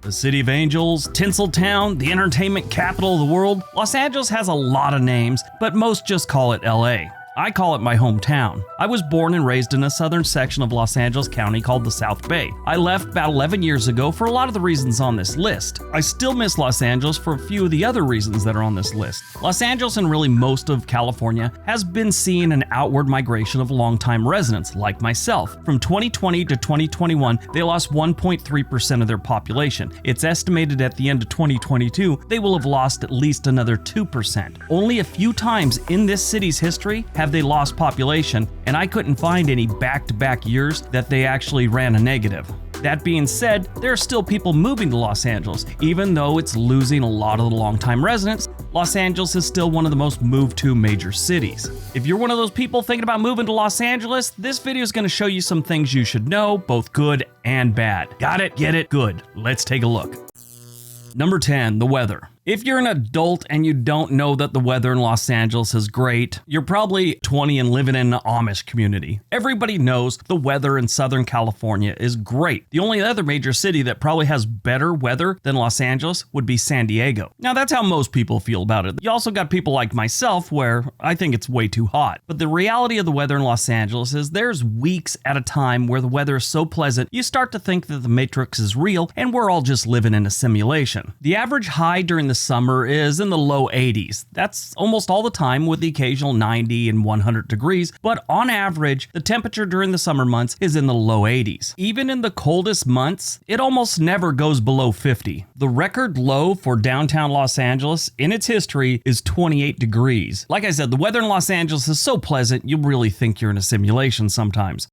The City of Angels, Tinseltown, the entertainment capital of the world, Los Angeles has a lot of names, but most just call it LA. I call it my hometown. I was born and raised in a southern section of Los Angeles County called the South Bay. I left about 11 years ago for a lot of the reasons on this list. I still miss Los Angeles for a few of the other reasons that are on this list. Los Angeles and really most of California has been seeing an outward migration of longtime residents like myself. From 2020 to 2021, they lost 1.3% of their population. It's estimated at the end of 2022, they will have lost at least another 2%. Only a few times in this city's history have they lost population, and I couldn't find any back-to-back years that they actually ran a negative. That being said, there are still people moving to Los Angeles. Even though it's losing a lot of the longtime residents, Los Angeles is still one of the most moved to major cities. If you're one of those people thinking about moving to Los Angeles, this video is going to show you some things you should know, both good and bad. Got it? Get it? Good. Let's take a look. Number 10, the weather. If you're an adult and you don't know that the weather in Los Angeles is great, you're probably 20 and living in an Amish community. Everybody knows the weather in Southern California is great. The only other major city that probably has better weather than Los Angeles would be San Diego. Now that's how most people feel about it. You also got people like myself where I think it's way too hot. But the reality of the weather in Los Angeles is there's weeks at a time where the weather is so pleasant, you start to think that the Matrix is real and we're all just living in a simulation. The average high during the summer is in the low 80s. That's almost all the time with the occasional 90 and 100 degrees, but on average, the temperature during the summer months is in the low 80s. Even in the coldest months, it almost never goes below 50. The record low for downtown Los Angeles in its history is 28 degrees. Like I said, the weather in Los Angeles is so pleasant, you really think you're in a simulation sometimes.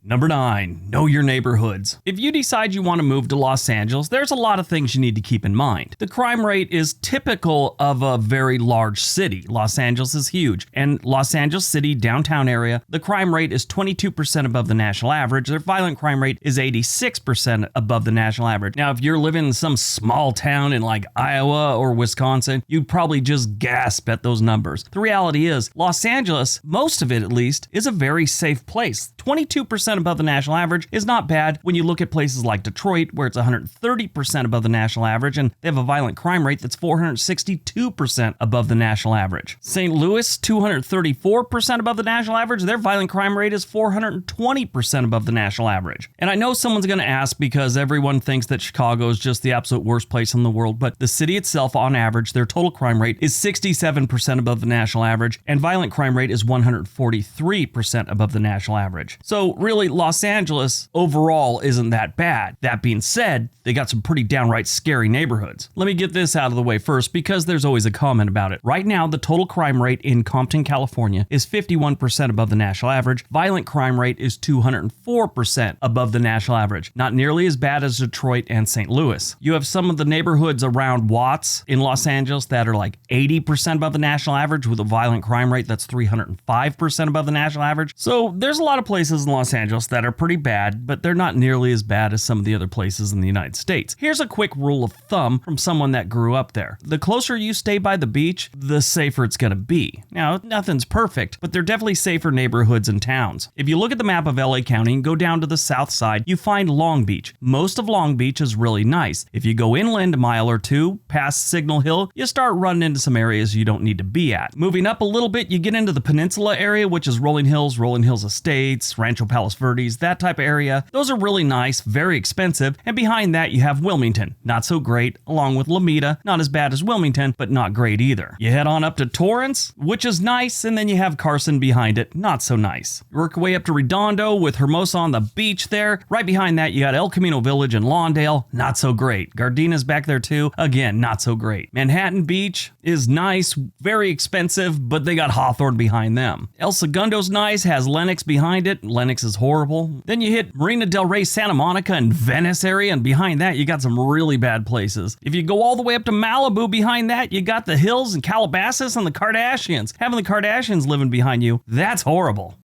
Number 9, know your neighborhoods. If you decide you want to move to Los Angeles, there's a lot of things you need to keep in mind. The crime rate is typical of a very large city. Los Angeles is huge, and Los Angeles City downtown area, the crime rate is 22% above the national average. Their violent crime rate is 86% above the national average. Now, if you're living in some small town in like Iowa or Wisconsin, you'd probably just gasp at those numbers. The reality is, Los Angeles, most of it at least, is a very safe place. 22% above the national average is not bad when you look at places like Detroit, where it's 130% above the national average, and they have a violent crime rate that's 462% above the national average. St. Louis, 234% above the national average. Their violent crime rate is 420% above the national average. And I know someone's going to ask because everyone thinks that Chicago is just the absolute worst place in the world, but the city itself, on average, their total crime rate is 67% above the national average, and violent crime rate is 143% above the national average. So really, Los Angeles overall isn't that bad. That being said, they got some pretty downright scary neighborhoods. Let me get this out of the way first because there's always a comment about it. Right now, the total crime rate in Compton, California is 51% above the national average. Violent crime rate is 204% above the national average. Not nearly as bad as Detroit and St. Louis. You have some of the neighborhoods around Watts in Los Angeles that are like 80% above the national average with a violent crime rate that's 305% above the national average. So there's a lot of places in Los Angeles that are pretty bad, but they're not nearly as bad as some of the other places in the United States. Here's a quick rule of thumb from someone that grew up there. The closer you stay by the beach, the safer it's going to be. Now, nothing's perfect, but they're definitely safer neighborhoods and towns. If you look at the map of LA County and go down to the south side, you find Long Beach. Most of Long Beach is really nice. If you go inland a mile or two, past Signal Hill, you start running into some areas you don't need to be at. Moving up a little bit, you get into the Peninsula area, which is Rolling Hills Estates, Rancho Palos Verdes, that type of area. Those are really nice, very expensive, and behind that you have Wilmington, not so great, along with Lomita, not as bad as Wilmington, but not great either. You head on up to Torrance, which is nice, and then you have Carson behind it, not so nice. You work your way up to Redondo with Hermosa on the beach there. Right behind that you got El Camino Village and Lawndale, not so great. Gardena's back there too, again, not so great. Manhattan Beach is nice, very expensive, but they got Hawthorne behind them. El Segundo's nice, has Lenox behind it. Lenox is horrible. Then you hit Marina del Rey, Santa Monica, and Venice area, and behind that you got some really bad places. If you go all the way up to Malibu, behind that you got the hills and Calabasas and the Kardashians. Having the Kardashians living behind you, that's horrible.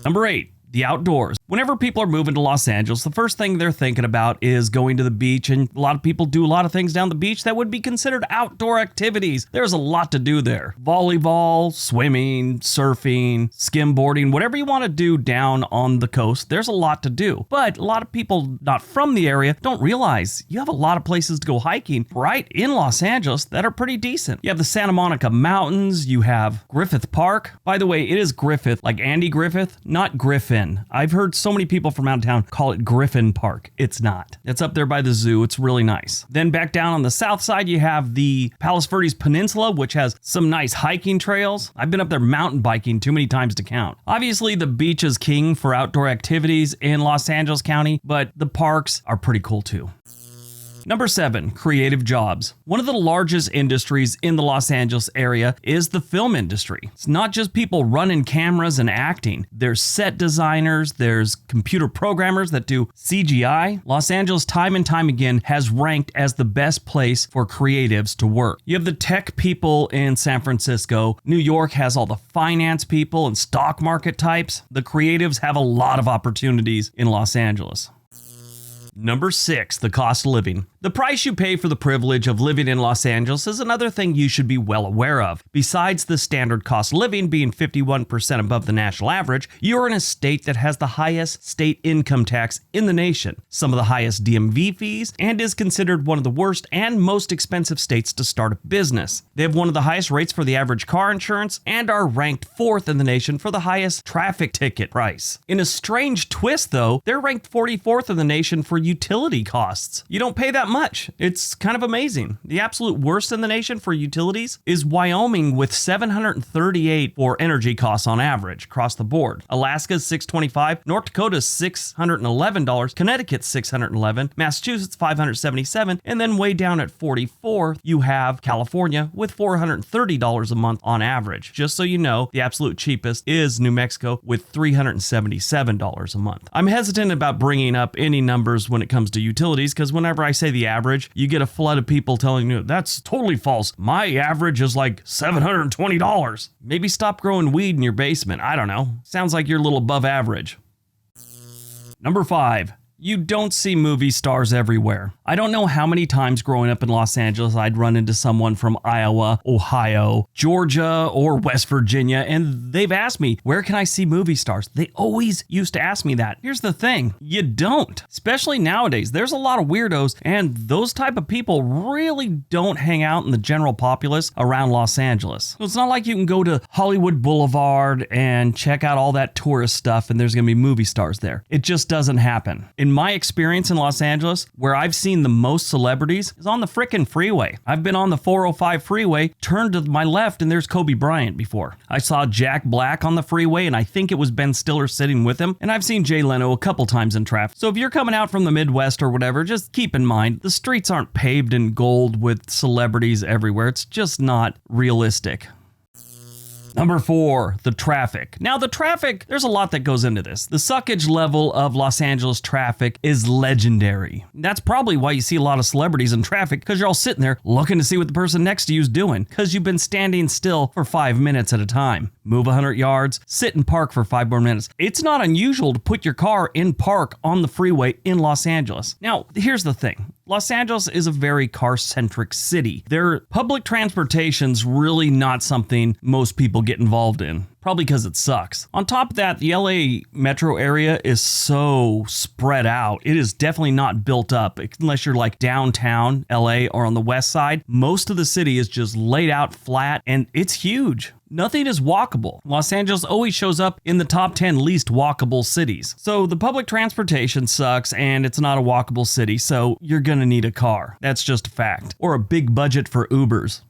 Number 8, the outdoors. Whenever people are moving to Los Angeles, the first thing they're thinking about is going to the beach, and a lot of people do a lot of things down the beach that would be considered outdoor activities. There's a lot to do there. Volleyball, swimming, surfing, skimboarding, whatever you want to do down on the coast, there's a lot to do. But a lot of people not from the area don't realize you have a lot of places to go hiking right in Los Angeles that are pretty decent. You have the Santa Monica Mountains, you have Griffith Park. By the way, it is Griffith, like Andy Griffith, not Griffin. I've heard so many people from out of town call it Griffin Park. It's not. It's up there by the zoo. It's really nice. Then back down on the south side, you have the Palos Verdes Peninsula, which has some nice hiking trails. I've been up there mountain biking too many times to count. Obviously, the beach is king for outdoor activities in Los Angeles County, but the parks are pretty cool too. Number 7, creative jobs. One of the largest industries in the Los Angeles area is the film industry. It's not just people running cameras and acting. There's set designers, there's computer programmers that do CGI. Los Angeles time and time again has ranked as the best place for creatives to work. You have the tech people in San Francisco. New York has all the finance people and stock market types. The creatives have a lot of opportunities in Los Angeles. Number 6, the cost of living. The price you pay for the privilege of living in Los Angeles is another thing you should be well aware of. Besides the standard cost of living being 51% above the national average, you're in a state that has the highest state income tax in the nation, some of the highest DMV fees, and is considered one of the worst and most expensive states to start a business. They have one of the highest rates for the average car insurance and are ranked 4th in the nation for the highest traffic ticket price. In a strange twist, though, they're ranked 44th in the nation for utility costs. You don't pay that much. It's kind of amazing. The absolute worst in the nation for utilities is Wyoming with $738 for energy costs on average across the board. Alaska's $625, North Dakota's $611, Connecticut's $611, Massachusetts $577, and then way down at 44th, you have California with $430 a month on average. Just so you know, the absolute cheapest is New Mexico with $377 a month. I'm hesitant about bringing up any numbers when it comes to utilities because whenever I say the average, you get a flood of people telling you that's totally false. My average is like $720. Maybe stop growing weed in your basement. I don't know. Sounds like you're a little above average. Number 5. You don't see movie stars everywhere. I don't know how many times growing up in Los Angeles I'd run into someone from Iowa, Ohio, Georgia, or West Virginia, and they've asked me, where can I see movie stars? They always used to ask me that. Here's the thing, you don't. Especially nowadays, there's a lot of weirdos, and those type of people really don't hang out in the general populace around Los Angeles. So it's not like you can go to Hollywood Boulevard and check out all that tourist stuff and there's gonna be movie stars there. It just doesn't happen. In my experience in Los Angeles, where I've seen the most celebrities is on the frickin' freeway. I've been on the 405 freeway, turned to my left, and there's Kobe Bryant before. I saw Jack Black on the freeway, and I think it was Ben Stiller sitting with him, and I've seen Jay Leno a couple times in traffic. So if you're coming out from the Midwest or whatever, just keep in mind, the streets aren't paved in gold with celebrities everywhere. It's just not realistic. Number 4, the traffic. Now the traffic, there's a lot that goes into this. The suckage level of Los Angeles traffic is legendary. That's probably why you see a lot of celebrities in traffic, because you're all sitting there looking to see what the person next to you is doing, because you've been standing still for 5 minutes at a time. Move 100 yards, sit and park for 5 more minutes. It's not unusual to put your car in park on the freeway in Los Angeles. Now, here's the thing. Los Angeles is a very car-centric city. Their public transportation's really not something most people get involved in. Probably because it sucks. On top of that, the LA metro area is so spread out. It is definitely not built up unless you're like downtown LA or on the west side. Most of the city is just laid out flat and it's huge. Nothing is walkable. Los Angeles always shows up in the top 10 least walkable cities. So the public transportation sucks and it's not a walkable city, so you're gonna need a car. That's just a fact. Or a big budget for Ubers.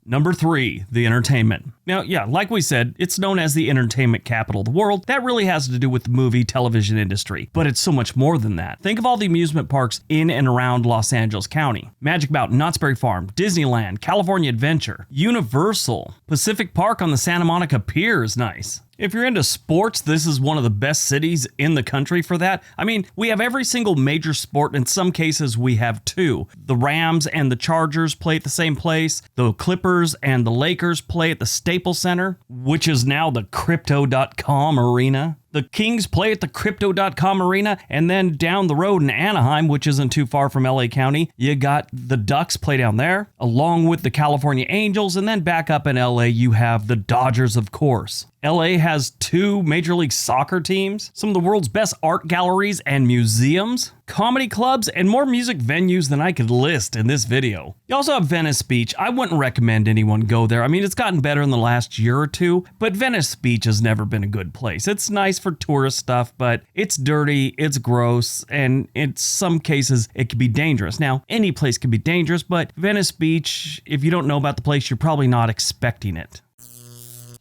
Number 3, the entertainment. Now, yeah, like we said, it's known as the entertainment capital of the world. That really has to do with the movie, television industry, but it's so much more than that. Think of all the amusement parks in and around Los Angeles County. Magic Mountain, Knott's Berry Farm, Disneyland, California Adventure, Universal, Pacific Park on the Santa Monica Pier is nice. If you're into sports, this is one of the best cities in the country for that. I mean, we have every single major sport. In some cases, we have 2. The Rams and the Chargers play at the same place. The Clippers and the Lakers play at the Staples Center, which is now the Crypto.com arena. The The Kings play at the Crypto.com Arena, and then down the road in Anaheim, which isn't too far from LA County, you got the Ducks play down there, along with the California Angels, and then back up in LA, you have the Dodgers, of course. LA has 2 Major League Soccer teams, some of the world's best art galleries and museums, comedy clubs, and more music venues than I could list in this video. You also have Venice Beach. I wouldn't recommend anyone go there. I mean, it's gotten better in the last year or two, but Venice Beach has never been a good place. It's nice for tourist stuff, but it's dirty, it's gross, and in some cases, it can be dangerous. Now, any place can be dangerous, but Venice Beach, if you don't know about the place, you're probably not expecting it.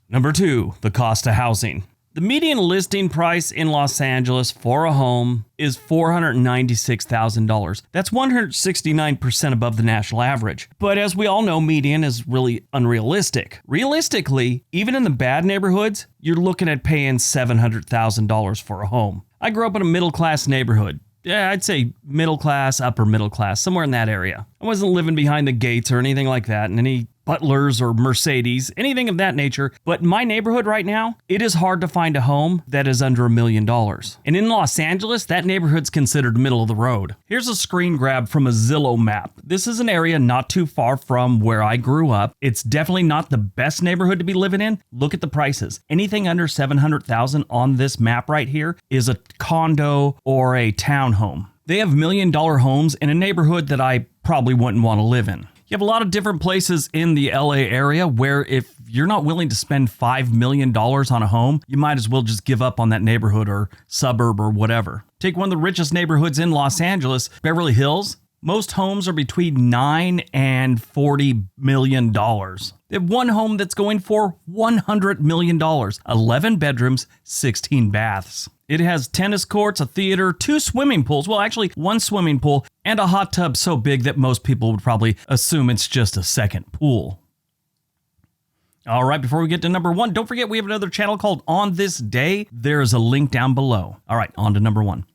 Number 2, the cost of housing. The median listing price in Los Angeles for a home is $496,000. That's 169% above the national average. But as we all know, median is really unrealistic. Realistically, even in the bad neighborhoods, you're looking at paying $700,000 for a home. I grew up in a middle-class neighborhood. Yeah, I'd say middle class, upper middle class, somewhere in that area. I wasn't living behind the gates or anything like that, and any Butlers or Mercedes, anything of that nature. But in my neighborhood right now, it is hard to find a home that is under $1 million. And in Los Angeles, that neighborhood's considered middle of the road. Here's a screen grab from a Zillow map. This is an area not too far from where I grew up. It's definitely not the best neighborhood to be living in. Look at the prices. Anything under $700,000 on this map right here is a condo or a townhome. They have $1 million homes in a neighborhood that I probably wouldn't want to live in. You have a lot of different places in the LA area where if you're not willing to spend $5 million on a home, you might as well just give up on that neighborhood or suburb or whatever. Take one of the richest neighborhoods in Los Angeles, Beverly Hills. Most homes are between $9 and $40 million. They have one home that's going for $100 million, 11 bedrooms, 16 baths. It has tennis courts, a theater, 2 swimming pools, well actually 1 swimming pool, and a hot tub so big that most people would probably assume it's just a second pool. All right, before we get to number 1, don't forget we have another channel called On This Day. There's a link down below. All right, on to number 1.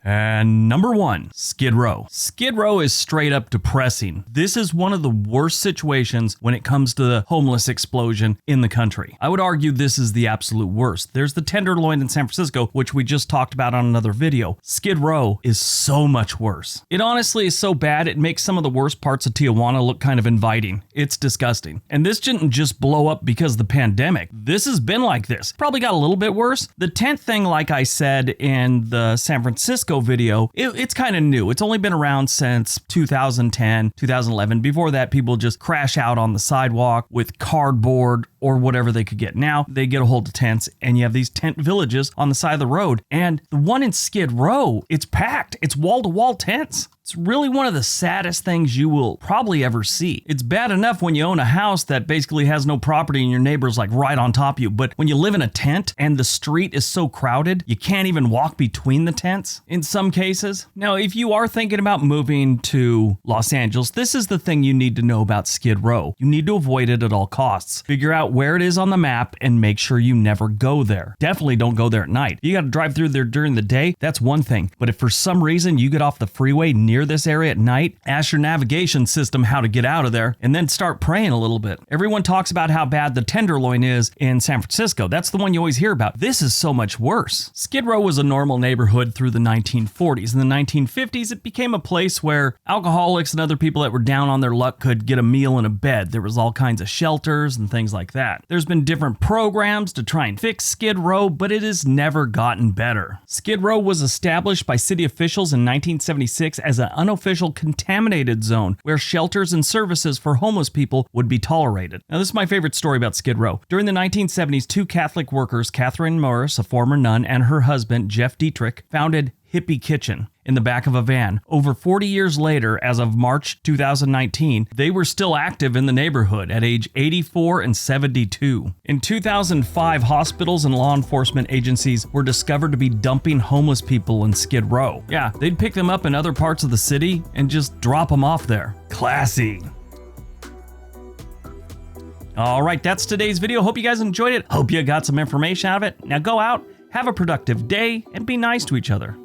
And number 1, Skid Row. Skid Row is straight up depressing. This is one of the worst situations when it comes to the homeless explosion in the country. I would argue this is the absolute worst. There's the Tenderloin in San Francisco, which we just talked about on another video. Skid Row is so much worse. It honestly is so bad, it makes some of the worst parts of Tijuana look kind of inviting. It's disgusting. And this didn't just blow up because of the pandemic. This has been like this. Probably got a little bit worse. The tent thing, like I said in the San Francisco video, it's kind of new. It's only been around since 2010, 2011. Before that, people just crash out on the sidewalk with cardboard or whatever they could get. Now they get a hold of tents and you have these tent villages on the side of the road. And the one in Skid Row, it's packed. It's wall-to-wall tents. It's really one of the saddest things you will probably ever see. It's bad enough when you own a house that basically has no property and your neighbor's like right on top of you. But when you live in a tent and the street is so crowded, you can't even walk between the tents in some cases. Now, if you are thinking about moving to Los Angeles, this is the thing you need to know about Skid Row. You need to avoid it at all costs. Figure out where it is on the map and make sure you never go there. Definitely don't go there at night. You got to drive through there during the day. That's one thing. But if for some reason you get off the freeway near this area at night, ask your navigation system how to get out of there and then start praying a little bit. Everyone talks about how bad the Tenderloin is in San Francisco. That's the one you always hear about. This is so much worse. Skid Row was a normal neighborhood through the 1940s. In the 1950s, it became a place where alcoholics and other people that were down on their luck could get a meal and a bed. There was all kinds of shelters and things like that. There's been different programs to try and fix Skid Row, but it has never gotten better. Skid Row was established by city officials in 1976 as an unofficial contaminated zone where shelters and services for homeless people would be tolerated. Now, this is my favorite story about Skid Row. During the 1970s, 2 Catholic workers, Catherine Morris, a former nun, and her husband, Jeff Dietrich, founded Hippie Kitchen in the back of a van. Over 40 years later, as of March 2019, they were still active in the neighborhood at age 84 and 72. In 2005, hospitals and law enforcement agencies were discovered to be dumping homeless people in Skid Row. Yeah, they'd pick them up in other parts of the city and just drop them off there. Classy. All right, that's today's video. Hope you guys enjoyed it. Hope you got some information out of it. Now go out, have a productive day, and be nice to each other.